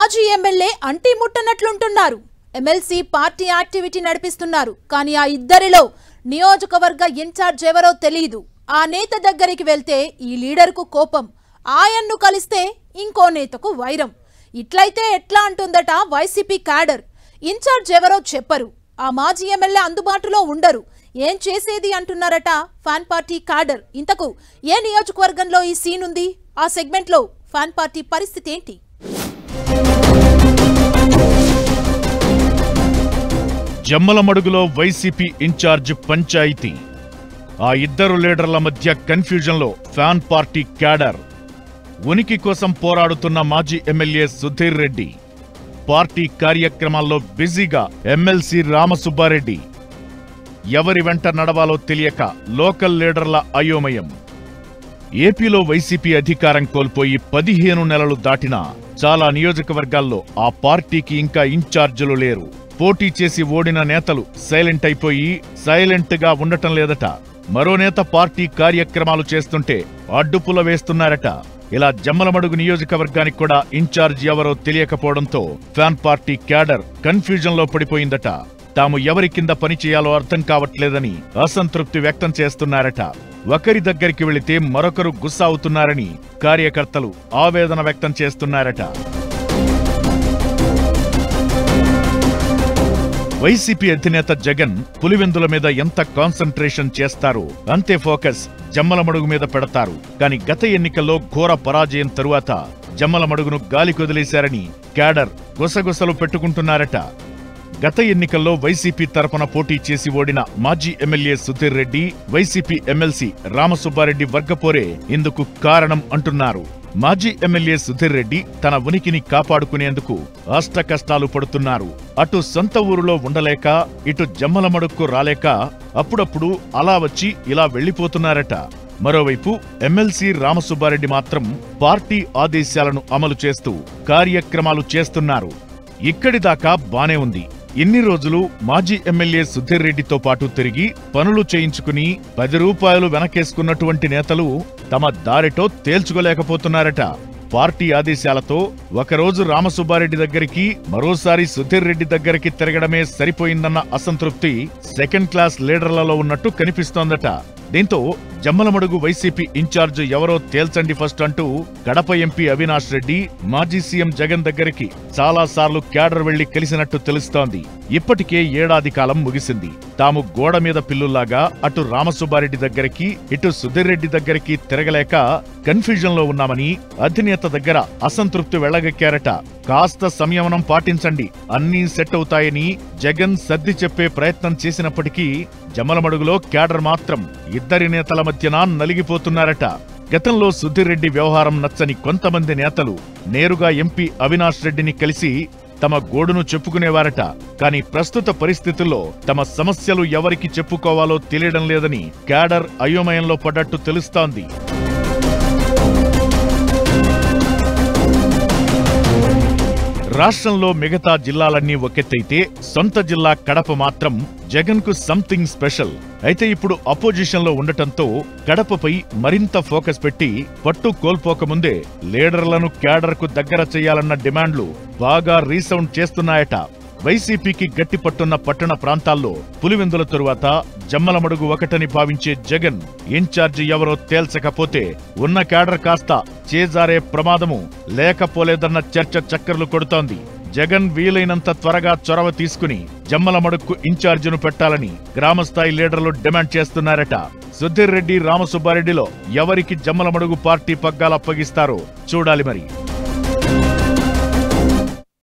మాజీ ఎమ్మెల్యే అంటి ముట్టనట్లుంటున్నారు. MLC party activity నడిపిస్తున్నారు. కానీ ఆ ఇద్దరిలో నియోజకవర్గ ఇన్ఛార్జ్ ఎవరో తెలియదు. ఆ నేత దగ్గరికి వెళ్తే ఈ లీడర్కు కోపం, ఆయన్ను కలిస్తే ఇంకో నేతకు వైరం. ఇట్లయితే ఎట్లా అంటుందట వైసీపీ క్యాడర్. ఇన్ఛార్జ్ ఎవరో చెప్పరు, ఆ మాజీ ఎమ్మెల్యే అందుబాటులో ఉండరు. ఏం చేసేది అంటున్నారట ఫ్యాన్ పార్టీ క్యాడర్. ఇంతకు ఏ నియోజకవర్గంలో ఈ సీన్ ఉంది? ఆ సెగ్మెంట్లో ఫ్యాన్ పార్టీ పరిస్థితి ఏంటి? జమ్మలమడుగులో వైసీపీ ఇన్ఛార్జ్ పంచాయతీ. ఆ ఇద్దరు లీడర్ల మధ్య కన్ఫ్యూజన్లో ఫ్యాన్ పార్టీ క్యాడర్. ఉనికి కోసం పోరాడుతున్న మాజీ ఎమ్మెల్యే సుధీర్ రెడ్డి, పార్టీ కార్యక్రమాల్లో బిజీగా ఎమ్మెల్సీ రామసుబ్బారెడ్డి. ఎవరి వెంట నడవాలో తెలియక లోకల్ లీడర్ల అయోమయం. ఏపీలో వైసీపీ అధికారం కోల్పోయి 15 నెలలు దాటినా చాలా నియోజకవర్గాల్లో ఆ పార్టీకి ఇంకా ఇన్ఛార్జీలు లేరు. పోటీ చేసి ఓడిన నేతలు సైలెంట్ అయిపోయి సైలెంట్ గా ఉండటం లేదట. మరో నేత పార్టీ కార్యక్రమాలు చేస్తుంటే అడ్డుపుల వేస్తున్నారట. ఇలా జమ్మలమడుగు నియోజకవర్గానికి కూడా ఇన్ఛార్జ్ ఎవరో తెలియకపోవడంతో ఫ్యాన్ పార్టీ క్యాడర్ కన్ఫ్యూజన్ లో పడిపోయిందట. తాము ఎవరి కింద పనిచేయాలో అర్థం కావట్లేదని అసంతృప్తి వ్యక్తం చేస్తున్నారట. ఒకరి దగ్గరికి వెళితే మరొకరు గుస్సా అవుతున్నారని కార్యకర్తలు ఆవేదన వ్యక్తం చేస్తున్నారట. వైసీపీ అధినేత జగన్ పులివెందుల మీద ఎంత కాన్సంట్రేషన్ చేస్తారో అంతే ఫోకస్ జమ్మలమడుగు మీద పెడతారు. కానీ గత ఎన్నికల్లో ఘోర పరాజయం తరువాత జమ్మలమడుగును గాలికొదిలేశారని క్యాడర్ గుసగుసలు పెట్టుకుంటున్నారట. గత ఎన్నికల్లో వైసీపీ తరపున పోటీ చేసి ఓడిన మాజీ ఎమ్మెల్యే సుధీర్ రెడ్డి, వైసీపీ ఎమ్మెల్సీ రామసుబ్బారెడ్డి వర్గపోరే ఇందుకు కారణం అంటున్నారు. మాజీ ఎమ్మెల్యే సుధీర్ రెడ్డి తన ఉనికిని కాపాడుకునేందుకు అష్టకష్టాలు పడుతున్నారు. అటు సొంత ఊరులో ఉండలేక, ఇటు జమ్మలమడుగుకు రాలేక అప్పుడప్పుడు అలా వచ్చి ఇలా వెళ్లిపోతున్నారట. మరోవైపు ఎమ్మెల్సీ రామసుబ్బారెడ్డి మాత్రం పార్టీ ఆదేశాలను అమలు చేస్తూ కార్యక్రమాలు చేస్తున్నారు. ఇక్కడిదాకా బానే ఉంది. ఇన్ని రోజులు మాజీ ఎమ్మెల్యే సుధీర్ రెడ్డితో పాటు తిరిగి పనులు చేయించుకుని 10 రూపాయలు వెనకేసుకున్నటువంటి నేతలు తమ దారిటో తేల్చుకోలేకపోతున్నారట. పార్టీ ఆదేశాలతో ఒకరోజు రామసుబ్బారెడ్డి దగ్గరికి, మరోసారి సుధీర్ రెడ్డి దగ్గరికి తిరగడమే సరిపోయిందన్న అసంతృప్తి సెకండ్ క్లాస్ లీడర్లలో ఉన్నట్టు కనిపిస్తోందట. దీంతో జమ్మలమడుగు వైసీపీ ఇన్ఛార్జ్ ఎవరో తేల్చండి ఫస్ట్ అంటూ కడప ఎంపీ అవినాష్ రెడ్డి మాజీ సీఎం జగన్ దగ్గరికి చాలాసార్లు క్యాడర్ వెళ్లి కలిసినట్టు తెలుస్తోంది. ఇప్పటికే ఏడాది కాలం ముగిసింది. తాము గోడ మీద పిల్లుల్లాగా అటు రామసుబ్బారెడ్డి దగ్గరికి, ఇటు సుధీర్ రెడ్డి దగ్గరికి తిరగలేక కన్ఫ్యూజన్ లో ఉన్నామని అధినేత దగ్గర అసంతృప్తి వెళ్లగక్కారట. కాస్త సంయమనం పాటించండి, అన్నీ సెట్ అవుతాయని జగన్ సర్ది చెప్పే ప్రయత్నం చేసినప్పటికీ జమ్మలమడుగులో క్యాడర్ మాత్రం ఇద్దరి నేతల మధ్యన నలిగిపోతున్నారట. గతంలో సుధీర్ రెడ్డి వ్యవహారం నచ్చని కొంతమంది నేతలు నేరుగా ఎంపీ అవినాష్ రెడ్డిని కలిసి తమ గోడును చెప్పుకునేవారట. కానీ ప్రస్తుత పరిస్థితుల్లో తమ సమస్యలు ఎవరికి చెప్పుకోవాలో తెలియడం లేదని క్యాడర్ అయోమయంలో పడ్డట్టు తెలుస్తోంది. రాష్ట్రంలో మిగతా జిల్లాలన్నీ ఒకెత్తైతే సొంత జిల్లా కడప మాత్రం జగన్ కు సంథింగ్ స్పెషల్. అయితే ఇప్పుడు అపోజిషన్ లో ఉండటంతో కడపపై మరింత ఫోకస్ పెట్టి పట్టు కోల్పోకముందే లీడర్లను క్యాడర్ కు దగ్గర చేయాలన్న డిమాండ్లు బాగా రీసౌండ్ చేస్తున్నాయట. వైసీపీకి గట్టి పట్టున్న పట్టణ ప్రాంతాల్లో పులివెందుల తరువాత జమ్మలమడుగు ఒకటని భావించే జగన్ ఇన్ఛార్జి ఎవరో తేల్చకపోతే ఉన్న క్యాడర్ కాస్త చేజారే ప్రమాదము లేకపోలేదన్న చర్చ చక్కర్లు కొడుతోంది. జగన్ వీలైనంత త్వరగా చొరవ తీసుకుని జమ్మలమడుగుకు ఇన్ఛార్జిను పెట్టాలని గ్రామస్థాయి లీడర్లు డిమాండ్ చేస్తున్నారట. సుధీర్ రెడ్డి, రామసుబ్బారెడ్డిలో ఎవరికి జమ్మలమడుగు పార్టీ పగ్గాలు అప్పగిస్తారో చూడాలి మరి.